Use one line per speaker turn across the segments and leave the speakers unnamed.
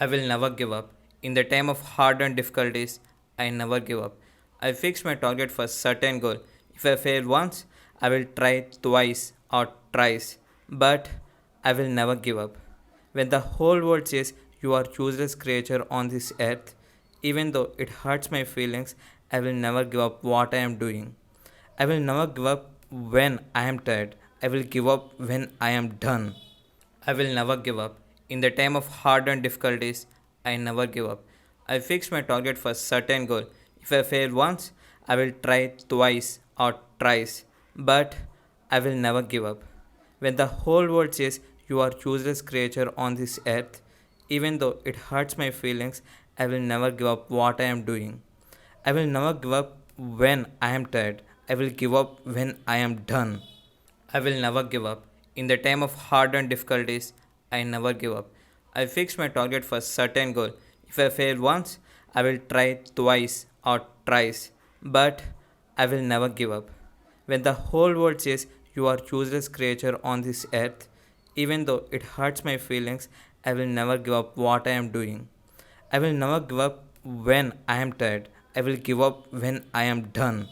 I will never give up. In the time of hard and difficulties, I never give up. I fix my target for certain goal. If I fail once, I will try twice or thrice, but I will never give up. When the whole world says you are useless creature on this earth, even though it hurts my feelings, I will never give up what I am doing. I will never give up when I am tired. I will give up when I am done. I will never give up. In the time of hard and difficulties, I never give up. I fix my target for certain goal. If I fail once, I will try twice or thrice, but I will never give up. When the whole world says you are useless creature on this earth, even though it hurts my feelings, I will never give up what I am doing. I will never give up when I am tired. I will give up when I am done. I will never give up. In the time of hard and difficulties, I never give up. I fix my target for certain goal. If I fail once, I will try twice or thrice, but I will never give up. When the whole world says you are useless creature on this earth, even though it hurts my feelings, I will never give up what I am doing. I will never give up when I am tired. I will give up when I am done.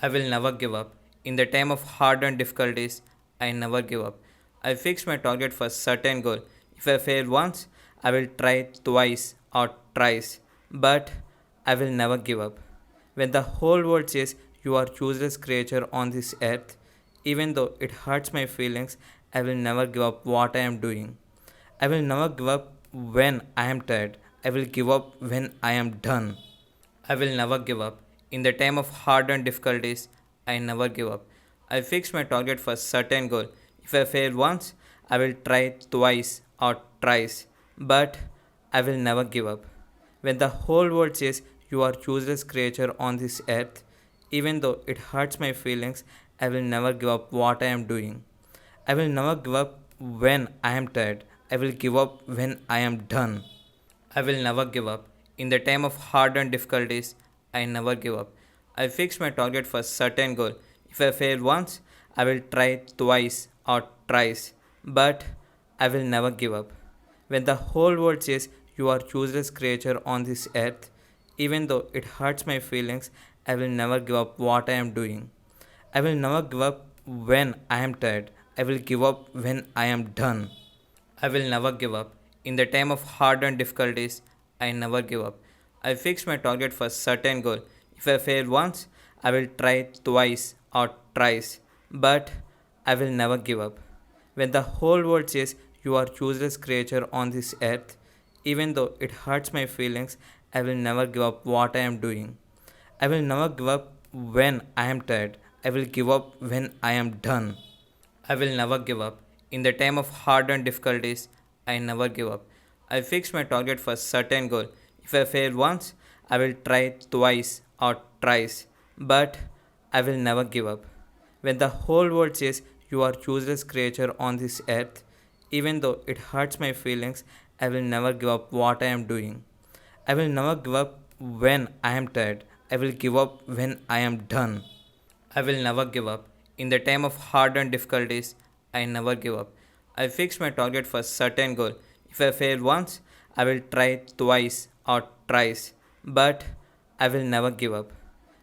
I will never give up. In the time of hard and difficulties, I never give up. I fix my target for certain goal. If I fail once, I will try twice or thrice, but I will never give up. When the whole world says you are useless creature on this earth, even though it hurts my feelings, I will never give up what I am doing. I will never give up when I am tired. I will give up when I am done. I will never give up. In the time of hard and difficulties, I never give up. I fix my target for certain goal. If I fail once, I will try twice or thrice, but I will never give up. When the whole world says you are useless creature on this earth, even though it hurts my feelings, I will never give up what I am doing. I will never give up when I am tired. I will give up when I am done. I will never give up. In the time of hard and difficulties, I never give up. I fix my target for certain goal. If I fail once, I will try twice or thrice, but I will never give up. When the whole world says you are useless creature on this earth, even though it hurts my feelings, I will never give up what I am doing. I will never give up when I am tired. I will give up when I am done. I will never give up. In the time of hard and difficulties, I never give up. I fix my target for certain goal. If I fail once, I will try twice or thrice, but I will never give up. When the whole world says you are useless creature on this earth, even though it hurts my feelings, I will never give up what I am doing. I will never give up when I am tired. I will give up when I am done. I will never give up. In the time of hard and difficulties, I never give up. I fix my target for certain goal. If I fail once, I will try twice or thrice, but I will never give up. When the whole world says you are useless creature on this earth, even though it hurts my feelings, I will never give up what I am doing. I will never give up when I am tired. I will give up when I am done. I will never give up. In the time of hard and difficulties, I never give up. I fix my target for certain goal. If I fail once, I will try twice or thrice, but I will never give up.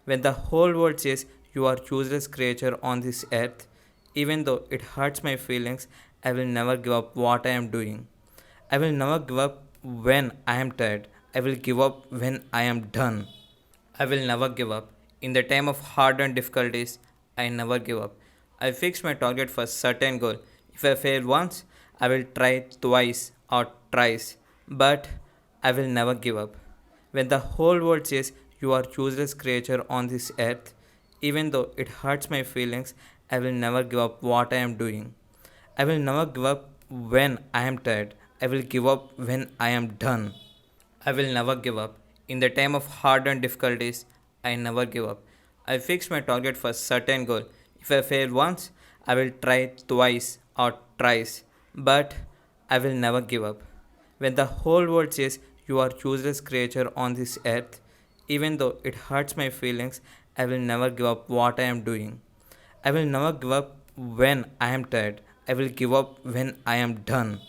When the whole world says you are useless creature on this earth, even though it hurts my feelings, I will never give up what I am doing. I will never give up when I am tired. I will give up when I am done. I will never give up. In the time of hard and difficulties, I never give up. I fix my target for certain goal. If I fail once, I will try twice or thrice, but I will never give up. When the whole world says you are useless creature on this earth, even though it hurts my feelings, I will never give up what I am doing. I will never give up when I am tired. I will give up when I am done. I will never give up. In the time of hard and difficulties, I never give up. I fix my target for certain goal. If I fail once, I will try twice or thrice, but I will never give up. When the whole world says you are useless creature on this earth, even though it hurts my feelings, I will never give up what I am doing. I will never give up when I am tired. I will give up when I am done.